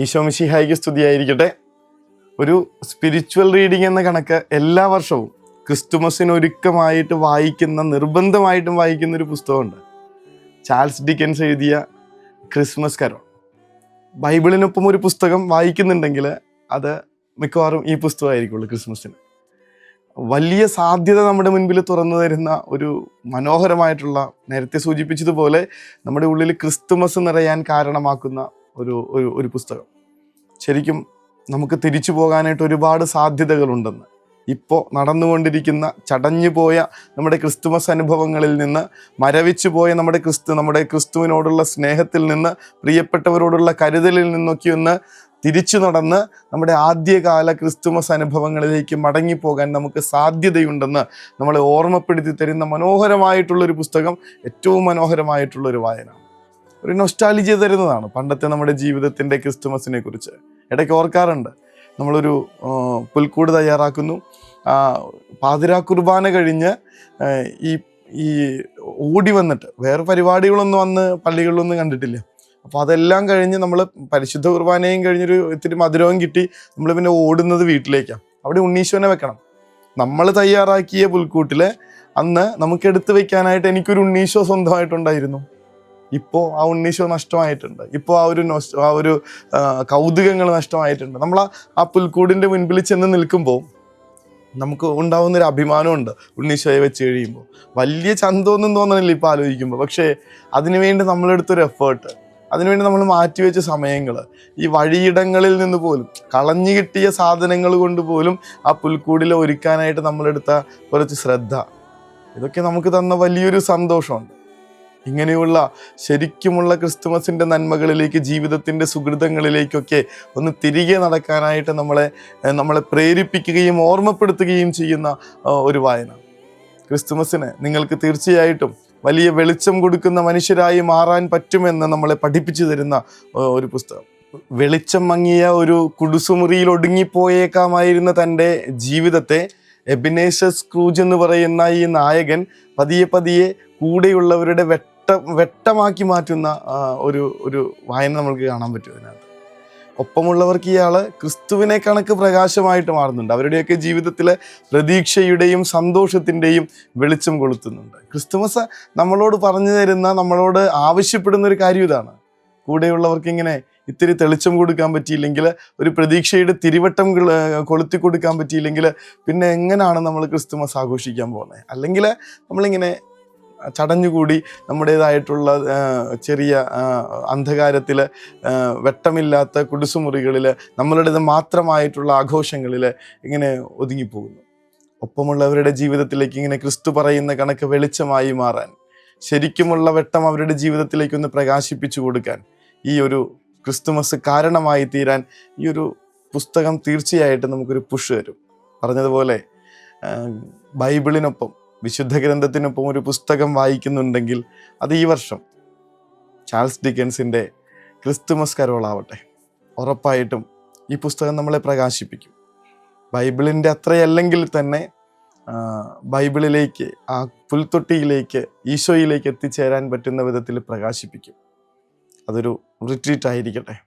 ഈശോ മിശിഹായ്ക്ക് സ്തുതിയായിരിക്കട്ടെ. ഒരു സ്പിരിച്വൽ റീഡിംഗ് എന്ന കണക്ക് എല്ലാ വർഷവും ക്രിസ്തുമസിനൊരുക്കമായിട്ട് നിർബന്ധമായിട്ടും വായിക്കുന്ന ഒരു പുസ്തകമുണ്ട്. ചാൾസ് ഡിക്കൻസ് എഴുതിയ ക്രിസ്മസ് കരോൾ. ബൈബിളിനൊപ്പം ഒരു പുസ്തകം വായിക്കുന്നുണ്ടെങ്കിൽ അത് മിക്കവാറും ഈ പുസ്തകമായിരിക്കുള്ളൂ. ക്രിസ്മസിന് വലിയ സാധ്യത നമ്മുടെ മുൻപിൽ തുറന്നു തരുന്ന ഒരു മനോഹരമായിട്ടുള്ള, നേരത്തെ സൂചിപ്പിച്ചതുപോലെ നമ്മുടെ ഉള്ളിൽ ക്രിസ്തുമസ് നിറയാൻ കാരണമാക്കുന്ന ഒരു പുസ്തകം. ശരിക്കും നമുക്ക് തിരിച്ചു പോകാനായിട്ട് ഒരുപാട് സാധ്യതകളുണ്ടെന്ന്, ഇപ്പോൾ നടന്നുകൊണ്ടിരിക്കുന്ന ചടഞ്ഞു പോയ നമ്മുടെ ക്രിസ്തുമസ് അനുഭവങ്ങളിൽ നിന്ന്, മരവിച്ചു പോയ നമ്മുടെ ക്രിസ്തുവിനോടുള്ള സ്നേഹത്തിൽ നിന്ന്, പ്രിയപ്പെട്ടവരോടുള്ള കരുതലിൽ നിന്നൊക്കെ ഒന്ന് തിരിച്ചു നടന്ന് നമ്മുടെ ആദ്യകാല ക്രിസ്തുമസ് അനുഭവങ്ങളിലേക്ക് മടങ്ങിപ്പോകാൻ നമുക്ക് സാധ്യതയുണ്ടെന്ന് നമ്മളെ ഓർമ്മപ്പെടുത്തി തരുന്ന മനോഹരമായിട്ടുള്ളൊരു പുസ്തകം, ഏറ്റവും മനോഹരമായിട്ടുള്ളൊരു വായന, ഒരു നൊസ്റ്റാൾജിയ തരുന്നതാണ് പണ്ടത്തെ നമ്മുടെ ജീവിതത്തിൻ്റെ ക്രിസ്തുമസിനെ കുറിച്ച്. ഇടയ്ക്ക് ഓർക്കാറുണ്ട്, നമ്മളൊരു പുൽക്കൂട് തയ്യാറാക്കുന്നു, പാതിരാ കുർബാന കഴിഞ്ഞ് ഈ ഓടി വന്നിട്ട്, വേറെ പരിപാടികളൊന്നും അന്ന് പള്ളികളിലൊന്നും കണ്ടിട്ടില്ല. അപ്പോൾ അതെല്ലാം കഴിഞ്ഞ് നമ്മൾ പരിശുദ്ധ കുർബാനയും കഴിഞ്ഞൊരു ഇത്തിരി മധുരവും കിട്ടി നമ്മൾ പിന്നെ ഓടുന്നത് വീട്ടിലേക്കാണ്. അവിടെ ഉണ്ണീശോനെ വെക്കണം. നമ്മൾ തയ്യാറാക്കിയ പുൽക്കൂട്ടിൽ അന്ന് നമുക്ക് എടുത്തു വെക്കാനായിട്ട് എനിക്കൊരു ഉണ്ണീശോ സ്വന്തമായിട്ടുണ്ടായിരുന്നു. ഇപ്പോൾ ആ ഉണ്ണീശോ നഷ്ടമായിട്ടുണ്ട്. ഇപ്പോൾ ആ ഒരു കൗതുകങ്ങൾ നഷ്ടമായിട്ടുണ്ട്. നമ്മൾ ആ പുൽക്കൂടിൻ്റെ മുൻപിൽ ചെന്ന് നിൽക്കുമ്പോൾ നമുക്ക് ഉണ്ടാവുന്നൊരു അഭിമാനമുണ്ട്. ഉണ്ണീശോയെ വെച്ച് കഴിയുമ്പോൾ വലിയ ചന്തമൊന്നും തോന്നണില്ല ഇപ്പോൾ ആലോചിക്കുമ്പോൾ. പക്ഷേ അതിനുവേണ്ടി നമ്മളെടുത്തൊരു എഫേർട്ട്, അതിനുവേണ്ടി നമ്മൾ മാറ്റിവെച്ച സമയങ്ങൾ, ഈ വഴിയിടങ്ങളിൽ നിന്ന് പോലും കളഞ്ഞു കിട്ടിയ സാധനങ്ങൾ കൊണ്ട് പോലും ആ പുൽക്കൂടിൽ ഒരുക്കാനായിട്ട് നമ്മളെടുത്ത കുറച്ച് ശ്രദ്ധ, ഇതൊക്കെ നമുക്ക് തന്ന വലിയൊരു സന്തോഷമുണ്ട്. ഇങ്ങനെയുള്ള ശരിക്കുമുള്ള ക്രിസ്തുമസിൻ്റെ നന്മകളിലേക്ക്, ജീവിതത്തിൻ്റെ സുഹൃതങ്ങളിലേക്കൊക്കെ ഒന്ന് തിരികെ നടക്കാനായിട്ട് നമ്മളെ പ്രേരിപ്പിക്കുകയും ഓർമ്മപ്പെടുത്തുകയും ചെയ്യുന്ന ഒരു വായന. ക്രിസ്തുമസിന് നിങ്ങൾക്ക് തീർച്ചയായിട്ടും വലിയ വെളിച്ചം കൊടുക്കുന്ന മനുഷ്യരായി മാറാൻ പറ്റുമെന്ന് നമ്മളെ പഠിപ്പിച്ചു തരുന്ന ഒരു പുസ്തകം. വെളിച്ചം മങ്ങിയ ഒരു കുടുസുമുറിയിൽ ഒടുങ്ങിപ്പോയേക്കാമായിരുന്ന തൻ്റെ ജീവിതത്തെ എബിനേസർ സ്ക്രൂജ് എന്ന് പറയുന്ന ഈ നായകൻ പതിയെ കൂടെയുള്ളവരുടെ വെട്ടമാക്കി മാറ്റുന്ന ഒരു വായന നമ്മൾക്ക് കാണാൻ പറ്റും. അതിനകത്ത് ഒപ്പമുള്ളവർക്ക് ഇയാൾ ക്രിസ്തുവിനെ കണക്ക് പ്രകാശമായിട്ട് മാറുന്നുണ്ട്. അവരുടെയൊക്കെ ജീവിതത്തിലെ പ്രതീക്ഷയുടെയും സന്തോഷത്തിൻ്റെയും വെളിച്ചം കൊളുത്തുന്നുണ്ട്. ക്രിസ്തുമസ് നമ്മളോട് പറഞ്ഞു തരുന്ന, നമ്മളോട് ആവശ്യപ്പെടുന്ന ഒരു കാര്യം ഇതാണ്. കൂടെയുള്ളവർക്ക് ഇങ്ങനെ ഇത്തിരി തെളിച്ചം കൊടുക്കാൻ പറ്റിയില്ലെങ്കിൽ, ഒരു പ്രതീക്ഷയുടെ തിരിവട്ടം കൊളുത്തി കൊടുക്കാൻ പറ്റിയില്ലെങ്കിൽ പിന്നെ എങ്ങനെയാണ് നമ്മൾ ക്രിസ്തുമസ് ആഘോഷിക്കാൻ പോകുന്നത്? അല്ലെങ്കിൽ നമ്മളിങ്ങനെ ചടഞ്ഞുകൂടി നമ്മുടേതായിട്ടുള്ള ചെറിയ അന്ധകാരത്തിൽ, വെട്ടമില്ലാത്ത കുടുസുമുറികളിൽ, നമ്മളുടേത് മാത്രമായിട്ടുള്ള ആഘോഷങ്ങളിൽ ഇങ്ങനെ ഒതുങ്ങിപ്പോകുന്നു. ഒപ്പമുള്ളവരുടെ ജീവിതത്തിലേക്ക് ഇങ്ങനെ ക്രിസ്തു പറയുന്ന കണക്ക് വെളിച്ചമായി മാറാൻ, ശരിക്കുമുള്ള വെട്ടം അവരുടെ ജീവിതത്തിലേക്കൊന്ന് പ്രകാശിപ്പിച്ചു കൊടുക്കാൻ, ഈ ഒരു ക്രിസ്തുമസ് കാരണമായി തീരാൻ ഈ ഒരു പുസ്തകം തീർച്ചയായിട്ടും നമുക്കൊരു പുഷ് തരും. പറഞ്ഞതുപോലെ ബൈബിളിനൊപ്പം, വിശുദ്ധ ഗ്രന്ഥത്തിനൊപ്പം ഒരു പുസ്തകം വായിക്കുന്നുണ്ടെങ്കിൽ അത് ഈ വർഷം ചാൾസ് ഡിക്കൻസിൻ്റെ ക്രിസ്തുമസ് കരോളാവട്ടെ. ഉറപ്പായിട്ടും ഈ പുസ്തകം നമ്മളെ പ്രകാശിപ്പിക്കും. ബൈബിളിൻ്റെ അത്രയല്ലെങ്കിൽ തന്നെ ബൈബിളിലേക്ക്, ആ പുൽത്തൊട്ടിയിലേക്ക്, ഈശോയിലേക്ക് എത്തിച്ചേരാൻ പറ്റുന്ന വിധത്തിൽ പ്രകാശിപ്പിക്കും. അതൊരു റിട്രീറ്റ് ആയിരിക്കട്ടെ.